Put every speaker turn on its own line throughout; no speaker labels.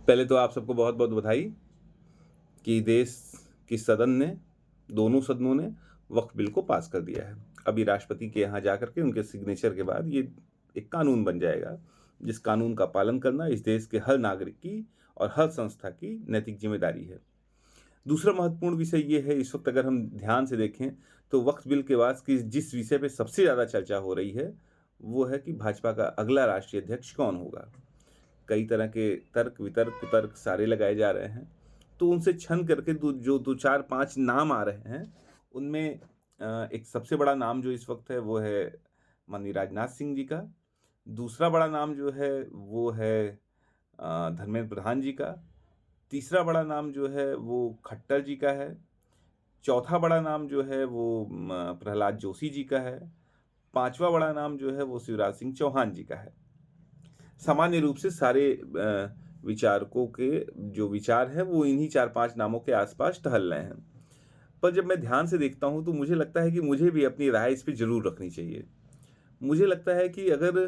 पहले तो आप सबको बहुत-बहुत बधाई कि देश की सदन ने, दोनों सदनों ने वक़्फ़ बिल को पास कर दिया है। अभी राष्ट्रपति के यहाँ जाकर के उनके सिग्नेचर के बाद ये एक कानून बन जाएगा, जिस कानून का पालन करना इस देश के हर नागरिक की और हर संस्था की नैतिक ज़िम्मेदारी है। दूसरा महत्वपूर्ण विषय ये है, इस वक़्त अगर हम ध्यान से देखें, तो वक़्फ़ बिल के बाद की जिस विषय पे सबसे ज़्यादा चर्चा हो रही है, वो है कि भाजपा का अगला राष्ट्रीय अध्यक्ष कौन होगा? कई तरह के तर्क-वितर्क, कुतर्क सारे लगाए जा रहे हैं। तो उनसे छन करके जो 2, 4, 5 नाम आ रहे हैं, उनमें एक सबसे बड़ा नाम जो इस वक़्त है, वो है माननीय राजनाथ सिंह जी का। दूसरा बड़ा नाम जो है, वो है धर्मेंद्र प्रधान जी का। तीसरा बड़ा नाम जो है, वो खट्टर जी का है। चौथा बड़ा नाम जो है, वो प्रहलाद जोशी जी का है। पाँचवा बड़ा नाम जो है, वो शिवराज सिंह चौहान जी का है। सामान्य रूप से सारे विचारकों के जो विचार हैं वो इन्हीं 4-5 नामों के आस-पास टहल रहे हैं। पर जब मैं ध्यान से देखता हूँ तो मुझे लगता है कि मुझे भी अपनी राय इस पे ज़रूर रखनी चाहिए। मुझे लगता है कि अगर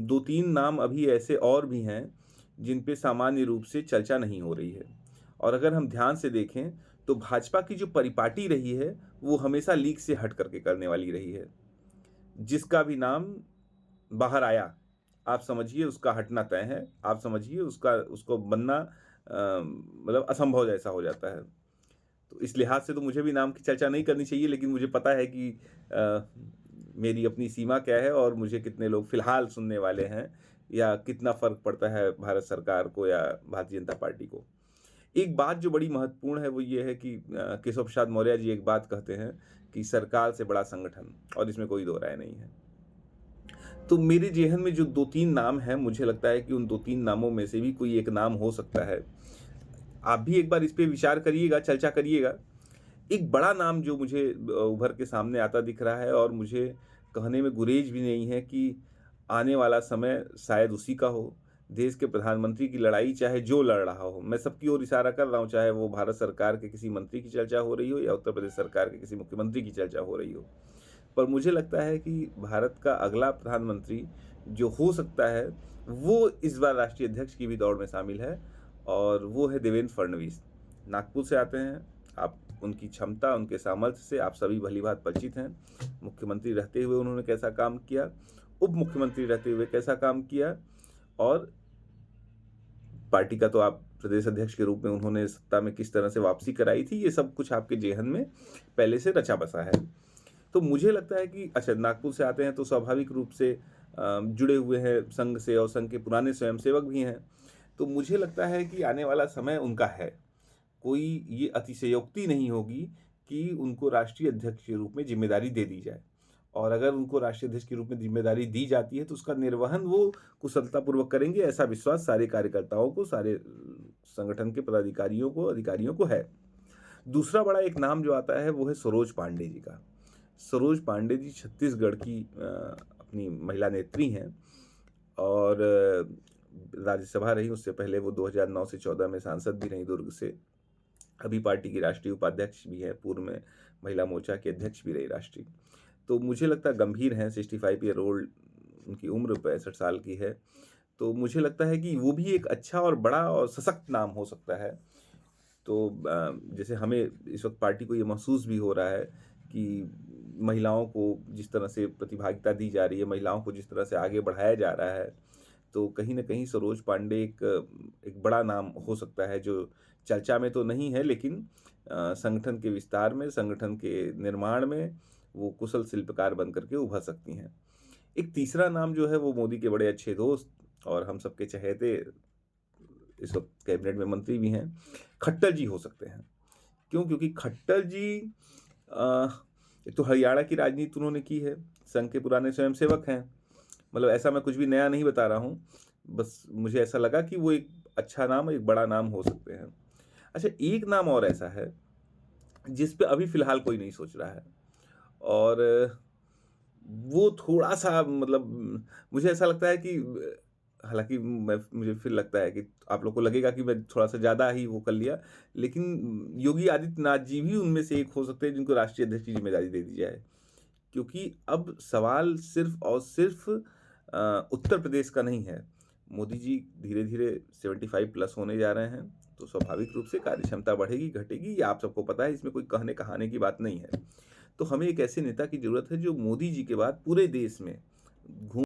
2-3 नाम अभी ऐसे और भी हैं जिन पे सामान्य रूप से चर्चा नहीं हो रही है। और अगर हम ध्यान से देखें तो भाजपा की जो परिपाटी रही है वो हमेशा लीक से हट करके करने वाली रही है। जिसका भी नाम बाहर आया, आप समझिए उसका हटना तय है। आप समझिए उसका उसको बनना मतलब असंभव जैसा हो जाता है। तो इस लिहाज से तो मुझे भी नाम की चर्चा नहीं करनी चाहिए, लेकिन मुझे पता है कि अ, मेरी अपनी सीमा क्या है और मुझे कितने लोग फ़िलहाल सुनने वाले हैं या कितना फ़र्क पड़ता है भारत सरकार को या भारतीय जनता पार्टी को। एक बात जो बड़ी महत्वपूर्ण है वो ये है कि केशव प्रसाद मौर्य जी एक बात कहते हैं कि सरकार से बड़ा संगठन, और इसमें कोई दो राय नहीं है। तो मेरे ज़ेहन में जो 2-3 नाम हैं, मुझे लगता है कि उन 2-3 नामों में से भी कोई एक नाम हो सकता है। आप भी एक बार इस पे विचार करिएगा, चर्चा करिएगा। एक बड़ा नाम जो मुझे उभर के सामने आता दिख रहा है और मुझे कहने में गुरेज भी नहीं है कि आने वाला समय शायद उसी का हो। देश के प्रधानमंत्री की लड़ाई चाहे जो लड़ रहा हो, मैं सबकी ओर इशारा कर रहा हूँ, चाहे वो भारत सरकार के किसी मंत्री की चर्चा हो रही हो या उत्तर प्रदेश सरकार के किसी मुख्यमंत्री की चर्चा हो रही हो। पर मुझे लगता है कि भारत का अगला प्रधानमंत्री जो हो सकता है, वो इस बार राष्ट्रीय अध्यक्ष की भी दौड़ में शामिल है और वो है देवेंद्र फडणवीस। नागपुर से आते हैं, आप उनकी क्षमता, उनके सामर्थ्य से आप सभी भली-भाँति परिचित हैं। मुख्यमंत्री रहते हुए उन्होंने कैसा काम किया, उप मुख्यमंत्री रहते हुए कैसा काम किया और पार्टी का तो आप प्रदेश अध्यक्ष के रूप में उन्होंने सत्ता में किस तरह से वापसी कराई थी, ये सब कुछ आपके जेहन में पहले से रचा-बसा है। तो मुझे लगता है कि अच्छा, नागपुर से आते हैं तो स्वाभाविक रूप से जुड़े हुए हैं संघ से और संघ के पुराने स्वयंसेवक भी हैं। तो मुझे लगता है कि आने वाला समय उनका है। कोई ये अतिशयोक्ति नहीं होगी कि उनको राष्ट्रीय अध्यक्ष के रूप में ज़िम्मेदारी दे दी जाए। और अगर उनको राष्ट्रीय अध्यक्ष के रूप में ज़िम्मेदारी दी जाती है तो उसका निर्वहन वो कुशलतापूर्वक करेंगे, ऐसा विश्वास सारे कार्यकर्ताओं को, सारे संगठन के पदाधिकारियों को, अधिकारियों को है। दूसरा बड़ा एक नाम जो आता है वो है सरोज पांडे जी का। सरोज पांडे जी छत्तीसगढ़ की अपनी महिला नेत्री हैं और राज्यसभा रहीं, उससे पहले वो 2009 से 14 में सांसद भी रहीं दुर्ग से। अभी पार्टी की राष्ट्रीय उपाध्यक्ष भी हैं, पूर्व में महिला मोर्चा की अध्यक्ष भी रही राष्ट्रीय। तो मुझे लगता है गंभीर हैं, 65 ईयर ओल्ड उनकी उम्र 65 साल की है। तो मुझे लगता है कि वो भी एक अच्छा और बड़ा और सशक्त नाम हो सकता है। तो जैसे हमें इस वक़्त पार्टी को ये महसूस भी हो रहा है कि महिलाओं को जिस तरह से प्रतिभागिता दी जा रही है, महिलाओं को जिस तरह से आगे बढ़ाया जा रहा है, तो कहीं न कहीं सरोज पांडे एक बड़ा नाम हो सकता है जो चर्चा में तो नहीं है, लेकिन संगठन के विस्तार में, संगठन के निर्माण में वो कुशल शिल्पकार बन कर के उभर सकती हैं। एक तीसरा नाम जो है वो मोदी के बड़े अच्छे दोस्त और हम सबके चहेते इस वक़्त कैबिनेट में मंत्री भी हैं, खट्टर जी हो सकते हैं। क्यों? क्योंकि खट्टर जी अ, एक तो हरियाणा की राजनीति उन्होंने की है, संघ के पुराने स्वयंसेवक हैं। मतलब ऐसा मैं कुछ भी नया नहीं बता रहा हूँ, बस मुझे ऐसा लगा कि वो एक अच्छा नाम, एक बड़ा नाम हो सकते हैं। अच्छा, एक नाम और ऐसा है, जिस पे अभी फ़िलहाल कोई नहीं सोच रहा है और वो थोड़ा-सा मतलब मुझे ऐसा लगता है कि हालाँकि मुझे फिर लगता है कि आप लोग को लगेगा कि मैं थोड़ा-सा ज़्यादा ही वो कर लिया, लेकिन योगी आदित्यनाथ जी भी उनमें से एक हो सकते हैं जिनको राष्ट्रीय अध्यक्ष की ज़िम्मेदारी दे दी जाए। क्योंकि अब सवाल सिर्फ़ और सिर्फ़ उत्तर प्रदेश का नहीं है, मोदी जी धीरे-धीरे 75 प्लस होने जा रहे हैं, तो स्वाभाविक रूप से कार्यक्षमता बढ़ेगी, घटेगी, ये आप सबको पता है, इसमें कोई कहने-कहाने की बात नहीं है। तो हमें एक ऐसे नेता की ज़रूरत है जो मोदी जी के बाद पूरे देश में घूम